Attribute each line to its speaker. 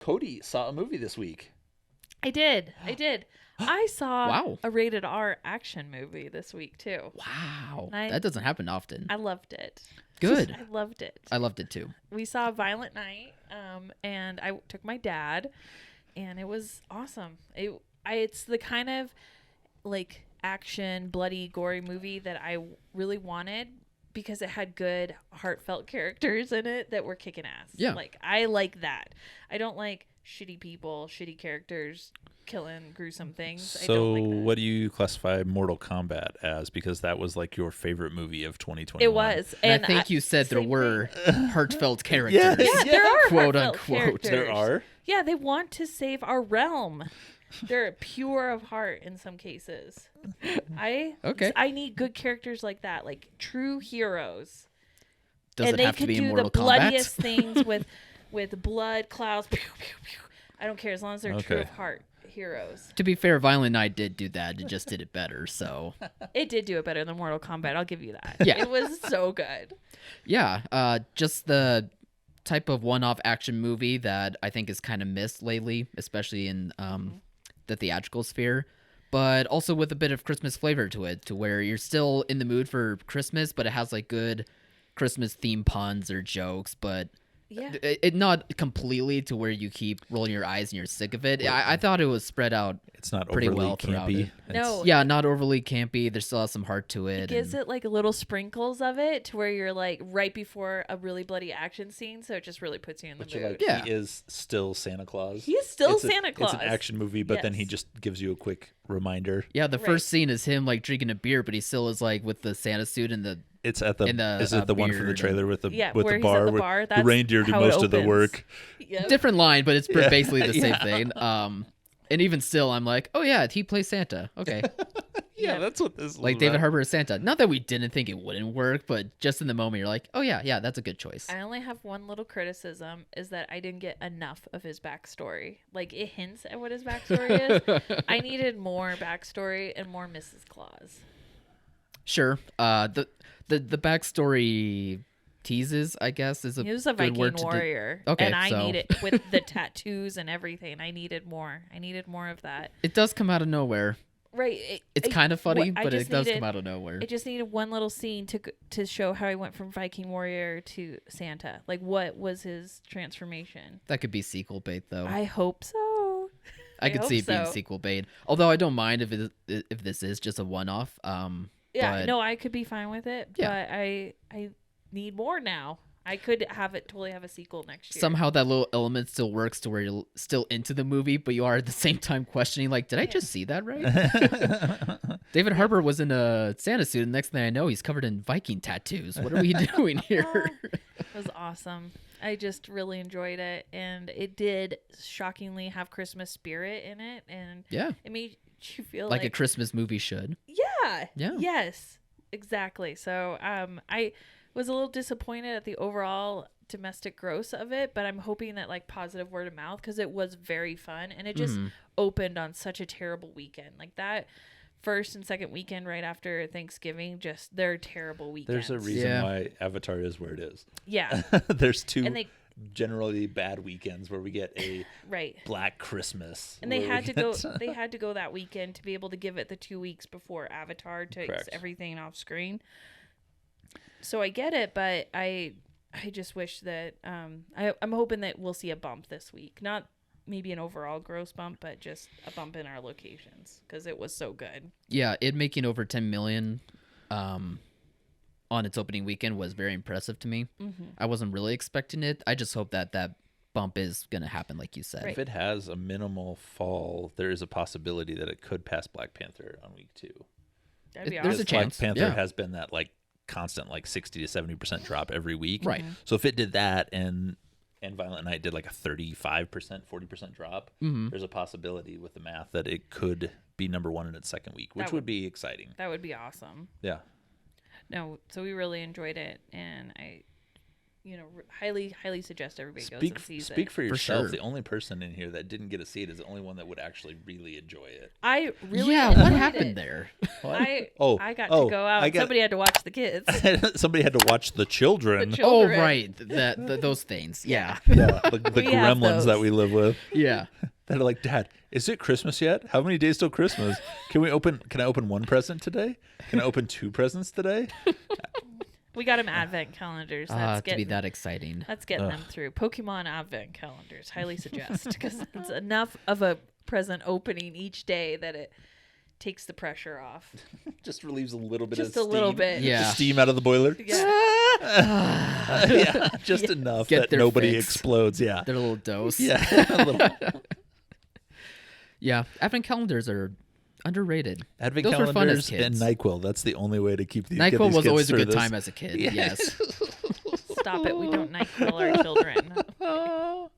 Speaker 1: Cody saw a movie this week.
Speaker 2: I did. I saw
Speaker 3: Wow.
Speaker 2: a rated R action movie this week too.
Speaker 3: Wow.
Speaker 2: And
Speaker 3: That doesn't happen often.
Speaker 2: I loved it.
Speaker 3: Good.
Speaker 2: I loved it.
Speaker 3: I loved it too.
Speaker 2: We saw Violent Night, and I took my dad, and it was awesome. It's the kind of like action, bloody, gory movie that I really wanted because it had good, heartfelt characters in it that were kicking ass.
Speaker 3: Yeah.
Speaker 2: Like I like that. I don't like shitty people, shitty characters killing gruesome things. I
Speaker 1: So
Speaker 2: don't like that.
Speaker 1: what do you classify Mortal Kombat as? Because that was like your favorite movie of 2021.
Speaker 2: It was,
Speaker 3: And I think you said there
Speaker 2: same
Speaker 3: were
Speaker 2: thing.
Speaker 3: heartfelt characters.
Speaker 2: Yeah, there are
Speaker 3: Quote,
Speaker 2: heartfelt
Speaker 3: unquote.
Speaker 2: characters.
Speaker 1: There are?
Speaker 2: Yeah, they want to save our realm. They're pure of heart in some cases.
Speaker 3: Okay.
Speaker 2: I need good characters like that, like true heroes.
Speaker 3: Does
Speaker 2: and
Speaker 3: it
Speaker 2: they
Speaker 3: have to
Speaker 2: could
Speaker 3: be in
Speaker 2: do
Speaker 3: Mortal
Speaker 2: the bloodiest
Speaker 3: Kombat?
Speaker 2: things with blood clouds. Pew, pew, pew. I don't care as long as they're true
Speaker 1: Okay.
Speaker 2: of heart heroes.
Speaker 3: To be fair, Violent Night did do that. It just did it better. So
Speaker 2: It did do it better than Mortal Kombat. I'll give you that.
Speaker 3: Yeah.
Speaker 2: It was so good.
Speaker 3: yeah, just the type of one-off action movie that I think is kind of missed lately, especially in the theatrical sphere, but also with a bit of Christmas flavor to it, to where you're still in the mood for Christmas, but it has like good Christmas theme puns or jokes, but
Speaker 2: Yeah.
Speaker 3: it not completely to where you keep rolling your eyes and you're sick of it. I thought it was spread out.
Speaker 1: It's not
Speaker 3: Pretty
Speaker 1: overly
Speaker 3: well throughout
Speaker 1: campy.
Speaker 3: it.
Speaker 2: No.
Speaker 3: Yeah, not overly campy. There still has some heart to it.
Speaker 2: It gives it like little sprinkles of it to where you're like right before a really bloody action scene, so it just really puts you in the
Speaker 1: But you
Speaker 2: mood.
Speaker 1: like,
Speaker 3: Yeah.
Speaker 1: he is still Santa Claus.
Speaker 2: He is still
Speaker 1: It's
Speaker 2: Santa Claus.
Speaker 1: It's an action movie, but then he
Speaker 2: Yes.
Speaker 1: just gives you a quick reminder.
Speaker 3: Yeah, the
Speaker 2: Right.
Speaker 3: first scene is him like drinking a beer, but he still is like with the Santa suit and the
Speaker 1: It's at the,
Speaker 3: And the,
Speaker 1: is it the one from the
Speaker 3: beard
Speaker 1: trailer with the
Speaker 2: Yeah,
Speaker 1: with
Speaker 2: where
Speaker 1: the
Speaker 2: he's at
Speaker 1: bar
Speaker 2: the
Speaker 1: where
Speaker 2: bar,
Speaker 1: the
Speaker 2: that's
Speaker 1: reindeer do
Speaker 2: how it
Speaker 1: most of the
Speaker 2: opens.
Speaker 1: work?
Speaker 2: Yep.
Speaker 3: different line, but it's basically the same
Speaker 1: Yeah.
Speaker 3: thing. And even still, I'm like, oh yeah, he plays Santa. Okay,
Speaker 1: Yeah,
Speaker 2: Yeah.
Speaker 1: that's what this is
Speaker 3: like David
Speaker 1: about.
Speaker 3: Harbour is Santa. Not that we didn't think it wouldn't work, but just in the moment, you're like, oh yeah, that's a good choice.
Speaker 2: I only have one little criticism is that I didn't get enough of his backstory. Like it hints at what his backstory is. I needed more backstory and more Mrs. Claus.
Speaker 3: Sure. The backstory teases, I guess, is a
Speaker 2: He was a
Speaker 3: good
Speaker 2: Viking
Speaker 3: word to
Speaker 2: warrior.
Speaker 3: Okay,
Speaker 2: and I
Speaker 3: so-
Speaker 2: need it with the tattoos and everything. I needed more. I needed more of that.
Speaker 3: It does come out of nowhere.
Speaker 2: Right.
Speaker 3: It's kind of funny,
Speaker 2: I
Speaker 3: but it
Speaker 2: just
Speaker 3: does
Speaker 2: needed-
Speaker 3: come out of nowhere.
Speaker 2: I just needed one little scene to show how he went from Viking warrior to Santa. Like what was his transformation?
Speaker 3: That could be sequel bait, though.
Speaker 2: I hope so.
Speaker 3: I could
Speaker 2: hope
Speaker 3: see it being
Speaker 2: so.
Speaker 3: sequel bait. Although I don't mind if this is just a one-off.
Speaker 2: Yeah,
Speaker 3: but
Speaker 2: no, I could be fine with it,
Speaker 3: Yeah.
Speaker 2: but I need more now. I could totally have a sequel next year.
Speaker 3: somehow that little element still works to where you're still into the movie, but you are at the same time questioning, like, did I just see that right? David Harbour was in a Santa suit, and the next thing I know, he's covered in Viking tattoos. What are we doing here?
Speaker 2: It was awesome. I just really enjoyed it, and it did shockingly have Christmas spirit in it, and
Speaker 3: Yeah,
Speaker 2: it made you feel
Speaker 3: like a Christmas movie should.
Speaker 2: yeah,
Speaker 3: Yeah.
Speaker 2: yes, exactly. So I was a little disappointed at the overall domestic gross of it, but I'm hoping that like positive word of mouth, because it was very fun and it just opened on such a terrible weekend. Like that first and second weekend right after Thanksgiving, just they're terrible weekends.
Speaker 1: There's a reason
Speaker 3: Yeah.
Speaker 1: why Avatar is where it is.
Speaker 2: Yeah.
Speaker 1: There's two
Speaker 2: And they
Speaker 1: generally bad weekends where we get a
Speaker 2: right.
Speaker 1: Black Christmas.
Speaker 2: And they
Speaker 1: where
Speaker 2: had
Speaker 1: we
Speaker 2: to go
Speaker 1: get-
Speaker 2: they had to go that weekend to be able to give it the 2 weeks before Avatar takes
Speaker 1: Correct.
Speaker 2: everything off screen. So I get it, but I just wish that I'm hoping that we'll see a bump this week. Not maybe an overall gross bump, but just a bump in our locations because it was so good.
Speaker 3: Yeah, it making over 10 million on its opening weekend was very impressive to me. I wasn't really expecting it. I just hope that bump is going to happen, like you said.
Speaker 2: Right.
Speaker 1: If it has a minimal fall, there is a possibility that it could pass Black Panther on week 2.
Speaker 2: That'd be
Speaker 3: There's
Speaker 2: awesome.
Speaker 3: a chance.
Speaker 1: Black Panther
Speaker 3: Yeah.
Speaker 1: has been that like constant like 60 to 70% drop every week.
Speaker 3: Right.
Speaker 1: So if it did that and Violent Night did like a 35%, 40% drop, there's a possibility with the math that it could be number 1 in its second week, which
Speaker 2: That
Speaker 1: would
Speaker 2: would-
Speaker 1: be exciting.
Speaker 2: That would be awesome.
Speaker 1: Yeah.
Speaker 2: No, so we really enjoyed it, and highly suggest everybody goes and sees
Speaker 1: Speak
Speaker 2: it.
Speaker 1: for yourself.
Speaker 3: sure.
Speaker 1: The only person in here that didn't get to see it is the only one that would actually really enjoy it.
Speaker 2: I really
Speaker 3: Yeah,
Speaker 2: enjoyed
Speaker 3: what happened
Speaker 2: it.
Speaker 3: there?
Speaker 2: I got to go out. Somebody had to watch the kids.
Speaker 1: Somebody had to watch the children.
Speaker 3: Oh, right. Those things. Yeah.
Speaker 1: Yeah, the
Speaker 2: We have
Speaker 1: gremlins
Speaker 2: those.
Speaker 1: that we live with.
Speaker 3: Yeah.
Speaker 1: That are like, Dad, is it Christmas yet? How many days till Christmas? Can I open one present today? Can I open 2 presents today?
Speaker 2: We got them advent calendars. That's
Speaker 3: To be that exciting.
Speaker 2: That's getting them through. Pokemon advent calendars. Highly suggest, because it's enough of a present opening each day that it takes the pressure off.
Speaker 1: Just relieves a little bit
Speaker 2: Just
Speaker 1: of
Speaker 2: a
Speaker 1: steam.
Speaker 2: little bit.
Speaker 3: Yeah.
Speaker 1: The steam out of the boiler.
Speaker 2: Yeah.
Speaker 1: Yeah, just enough
Speaker 3: Get
Speaker 1: that
Speaker 3: their
Speaker 1: nobody
Speaker 3: fix.
Speaker 1: explodes. Yeah.
Speaker 3: Their little dose.
Speaker 1: Yeah. A little-
Speaker 3: Yeah. Advent calendars are underrated.
Speaker 1: Advent
Speaker 3: Those were fun as
Speaker 1: calendars and
Speaker 3: kids.
Speaker 1: NyQuil. That's the only way to keep the
Speaker 3: NyQuil was
Speaker 1: kids
Speaker 3: always a
Speaker 1: through
Speaker 3: good
Speaker 1: this.
Speaker 3: time as a kid.
Speaker 1: Yeah.
Speaker 3: Yes.
Speaker 2: Stop it. We don't NyQuil our children.